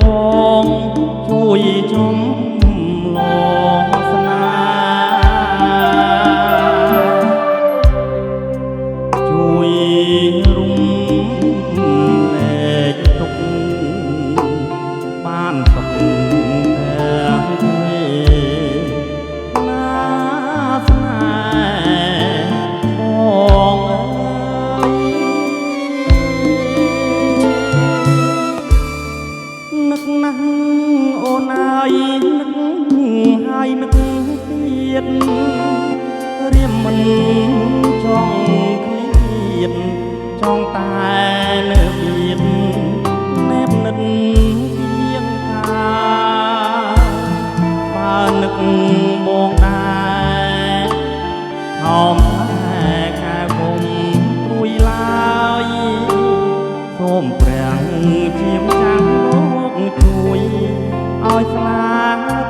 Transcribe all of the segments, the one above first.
ផងជួយចំលងស្នាជួយរុំលែកទុកបានសុខទាំងគ្នាណាស្នេហ៍បងអើយនឹកណាស់អូនអើយនឹកហើយនឹកទៀតរៀមមិនចង់ឃ្លាតចង់តែនៅទៀតណែបនឹកជាងកាបើនឹកបងដែរខំតែខាគុំព្រួយឡើយសូមព្រះជាម្ចាស់លោកជួយឲ្យស្លា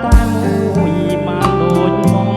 តែមួយបានដូចមុំ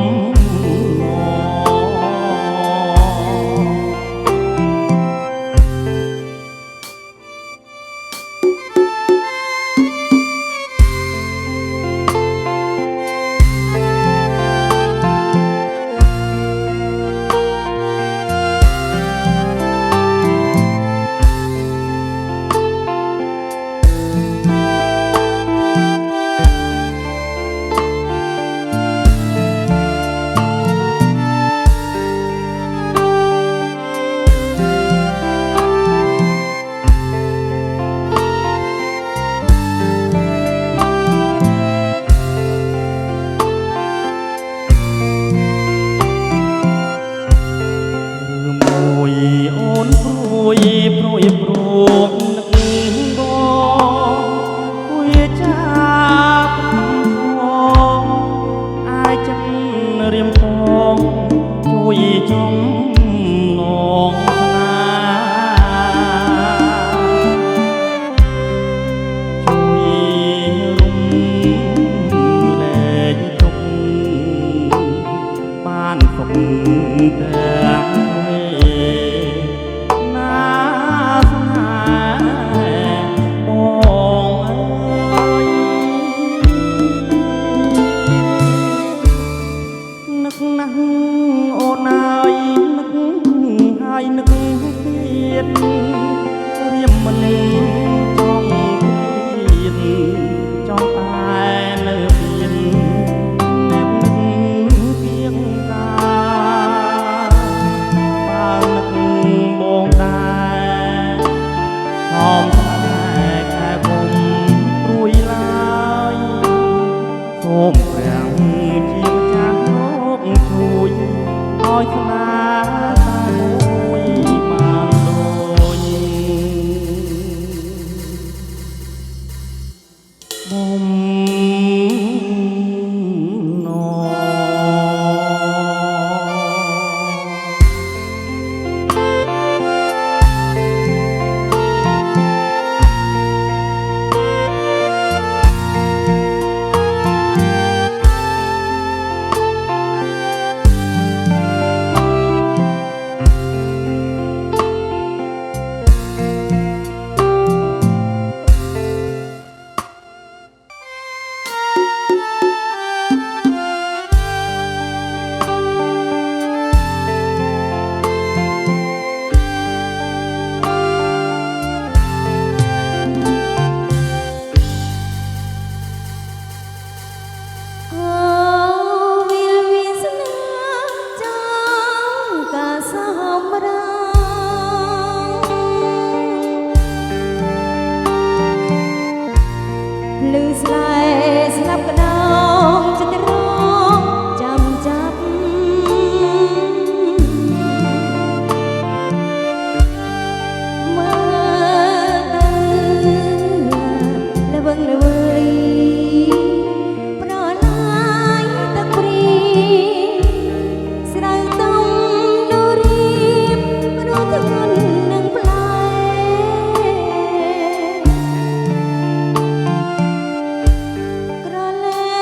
ព្រួយព្រោះនឹកបងវាចាប់ផងអាចចិត្តរៀមផងជួយចំលងស្នាជួយរុំលែកទុកបានសុខទាំងអូនអើយនឹកហើយនឹកទៀតរៀមមិនចង់ឃ្លាតចង់តែនៅទៀតណែបនឹកជាងកាបើនឹកបងដែរខំតែខែគុំព្រួយឡើយសូមព្រះជាម្ចាស់លោកជួយឲ្យស្នាមួយបានដូចមុំណលឺស្លែស្លាប់កដោងចិត្តរងចាំចាប់មើលទៅល្វឹងល្វើយប្រឡាយទឹកព្រីស្រៅតំនូរីព្រោះធ្ងន់នឹងផ្លែក្រលែ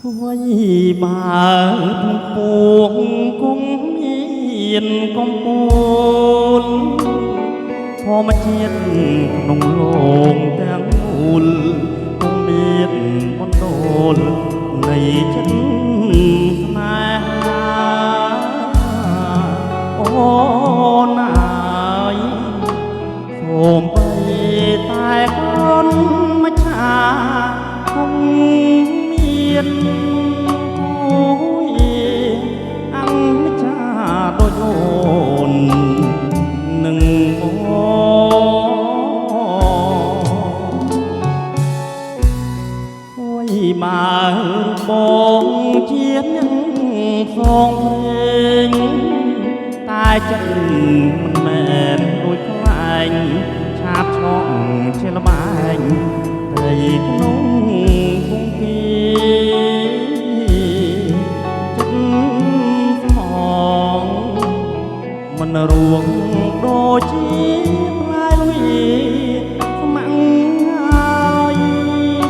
thôi bà buồn cũng yên con buồnพอมาเชียดขนมโลงแตงมูลคงเมียนบนโดนในฉันนาโอ้นายโสมไปตายคนมาชาคงเมียนกูอังไม่ชาโดยโอนหนึ่งโอ้ยมาบงเชียนยังทรงเพลงตายจังมันแม่นโดยใครชาบช่องเชลบายไต่ขนมคงพีจันสมองมันรวงโดยชีพลายลุยสมังหาย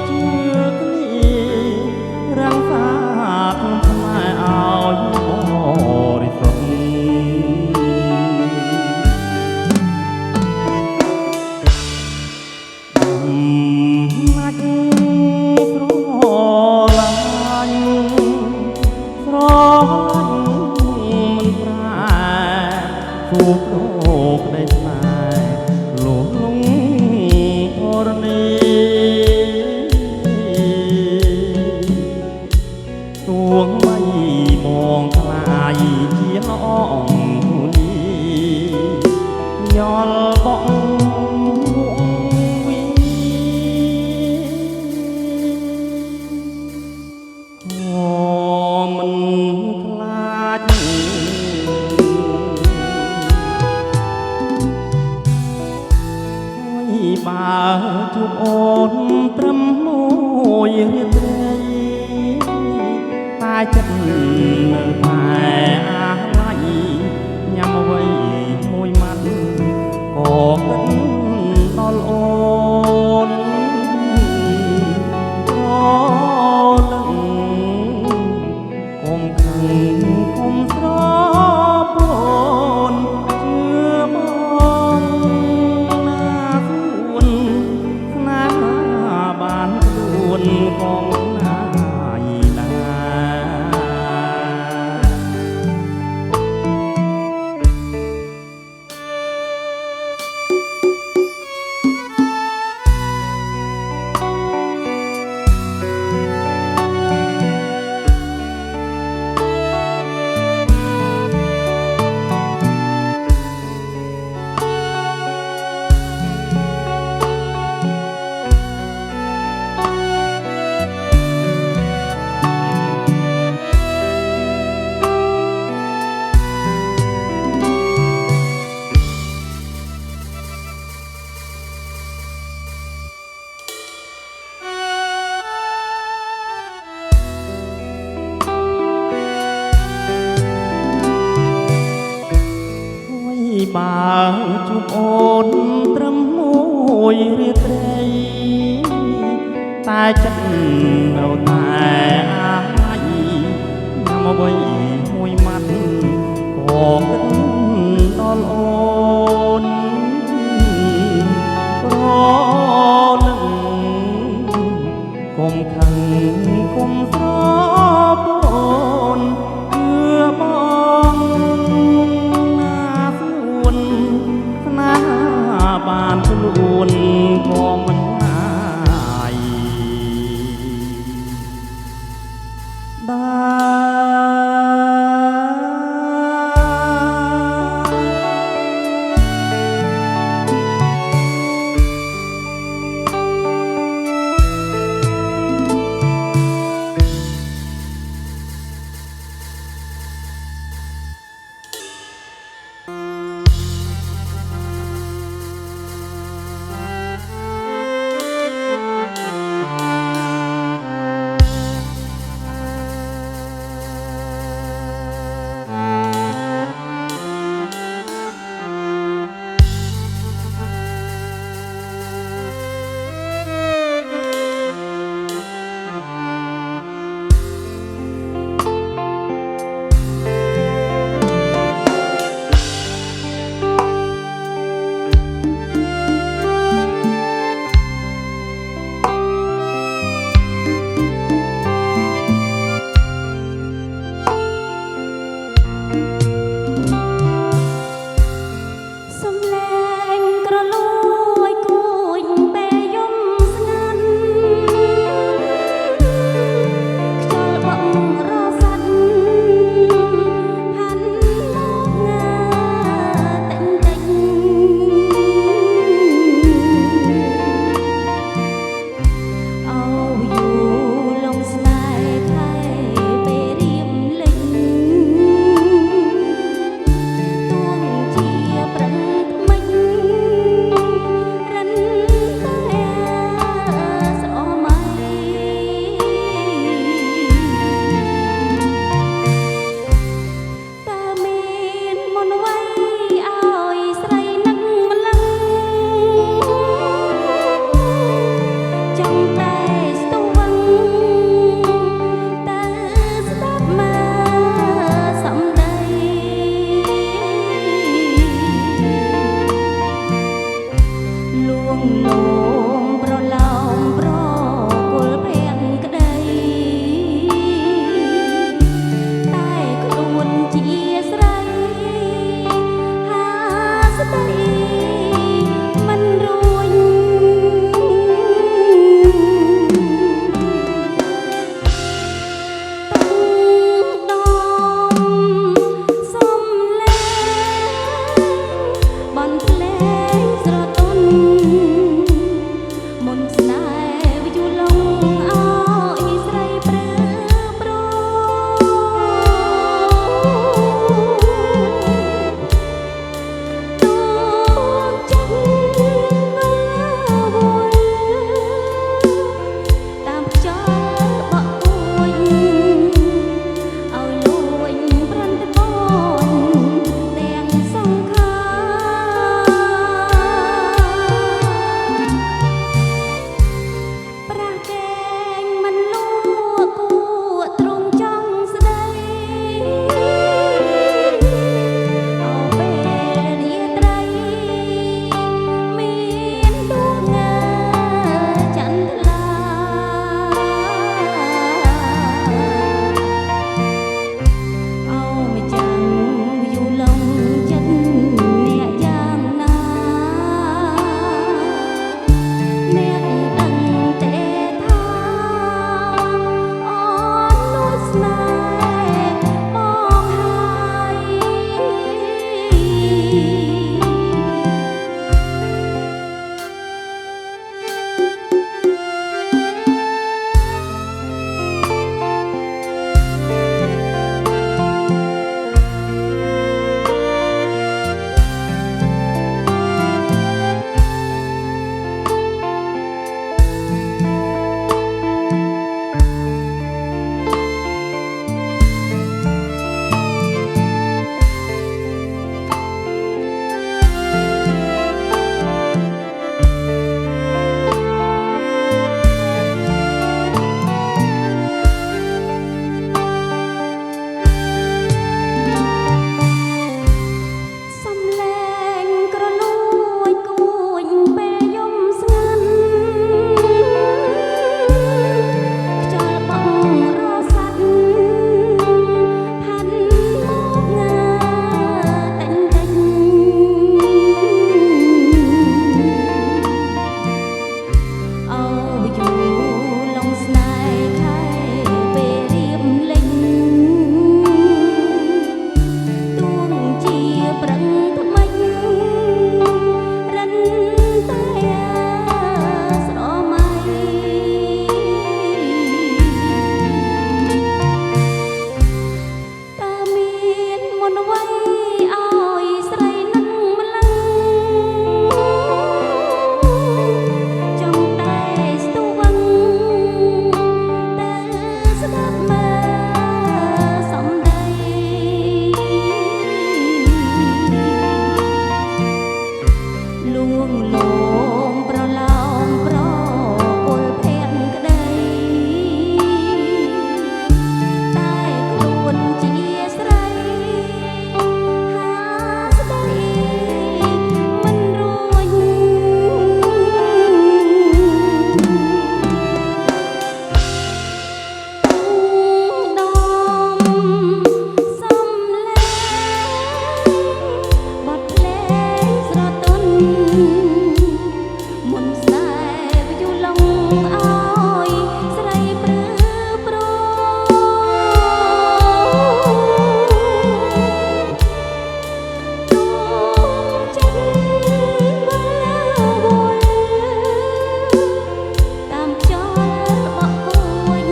เชื่อกนี้รังสาทำไมเอาอยู่บริสุทธิ์นักสรลายสรมันปลายถูกโลกได้ตายหลงธรณีสวงไม่มองคลายเชียงอ่องนี้ย้อนบ้องวิขอมันคลาดบ่าจุกโอนตรำมวยเรียบเรยตายจัดเนื้อตายอาลัยยำไว้มวยมันก่อกันตอลโอนรอลึงคมขังคมสอบโอนเชื่อมองหน้าส่วนหน้าบานส่วนของนายนา บ่าวจุกโอนตรำมวยเรียดเรยตายจันเราตายอาลัยนำไว้มวยมันก่อกันตอลโอนรอลึงกมขังกมสอบโอนเพื่อมองหน้าส่วนหน้าบานสลวนของมันหายได้ เ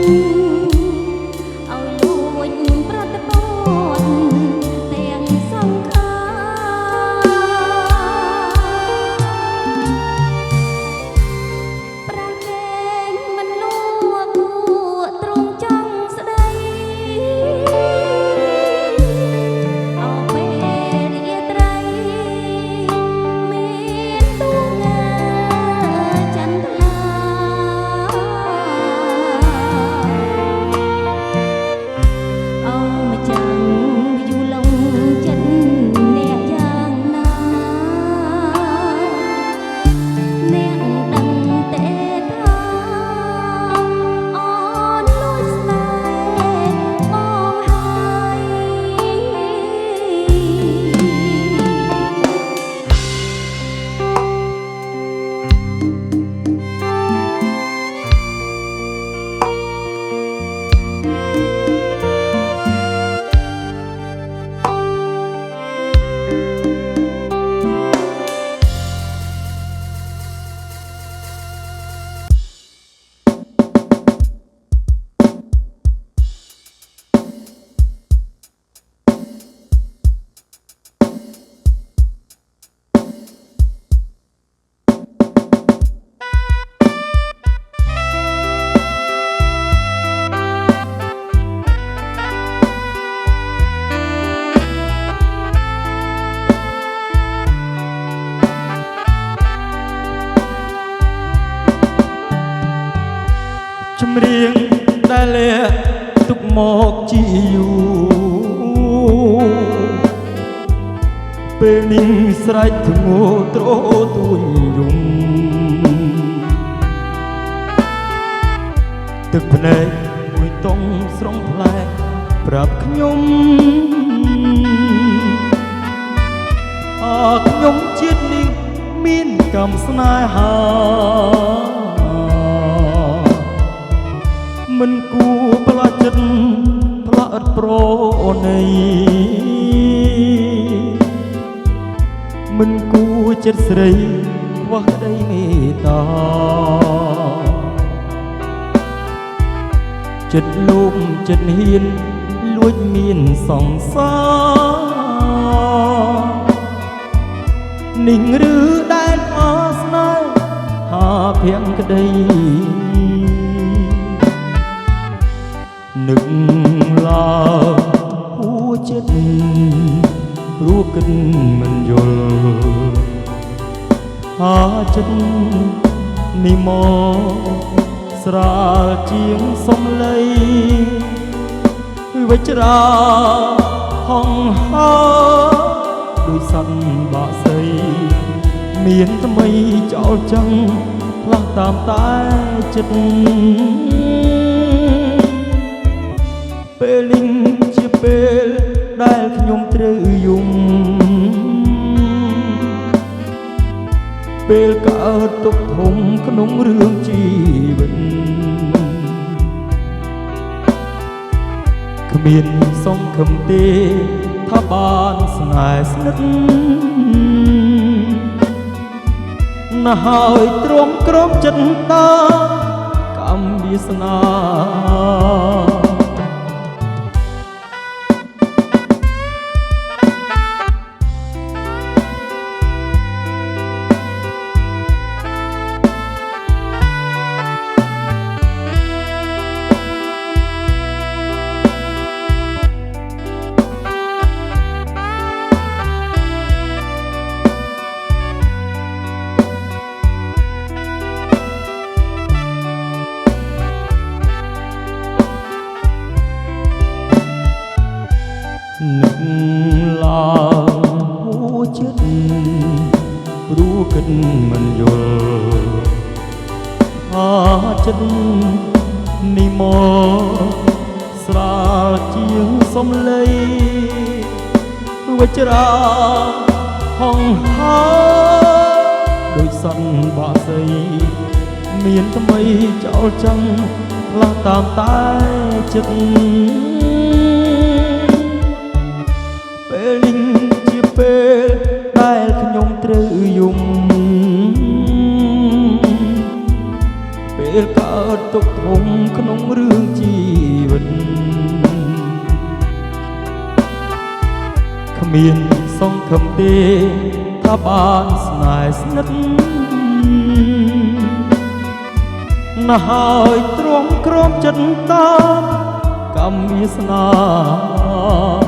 ឲ្យលួចប្រតិបត្តិទាំងសង្ខាប្រាកែងមិនលួគួទ្រង់ចង់ស្ដីអោពេលរាត្រីមានទូងាចន្ទឡាអោម្ចាំងយូរឡងចិត្តអ្នកយ៉ាងណាអ្នកដឹងទេថាអូនលួចស្នេហ៍បងហើយ ចម្រៀងដែលលាក់ទុកមកជាយូរពេលនេះស្រែកធ្ងោទ្រទួញយំទឹកភ្នែកមួយតង់ស្រង់ផ្លែប្រាប់ខ្ញុំខ្ញុំជាតិនេះមានកម្មស្នេហាមិនគួរផ្លាស់ចិត្តផ្លាស់ឥតប្រណីមិនគួរចិត្តស្រីខ្វះក្តីមេត្តាចិត្តលោភចិត្តហ៊ានលួចមានសង្សារនិងឬដែលអស្នេហ៍ហាភ័ក្រក្តីនឹកឡើងហួចិត្តព្រោះគិតមិនយល់ហាចិត្តនេះមកស្រាលជាងសំឡីវិច្រាហងហើដោយសត្វបាក់សីមានថ្មីចោលចឹងផ្លាស់តាមតែចិត្តពេលនេះជាពេលដែលខ្ញុំត្រូវយំពេលកើតទុក្ខធំក្នុងរឿងជីវិតគ្មានសង្ឃឹមទេថាបានស្នេហ៍ស្និទ្ធណាស់ហើយទ្រាំក្រំចិត្តតាកម្មវាសនានឹកឡើងហួចិត្តព្រោះគិតមិនយល់ហាចិត្តនេះមកស្រាលជាងសំឡីវិច្រាហងហើដោយសន្នបាក់សីមានថ្មីចោលចឹងផ្លាស់តាមតែចិត្តពេលនេះជាពេលដែលខ្ញុំត្រូវយំពេល ពេលកើតទុកធំក្នុងរឿងជីវិតគ្មានសង្ឃឹមទេថាបានស្នេហ៍ស្និទ្ធណាស់ហើយទ្រាំក្រំចិត្តតាមកម្មវាសនា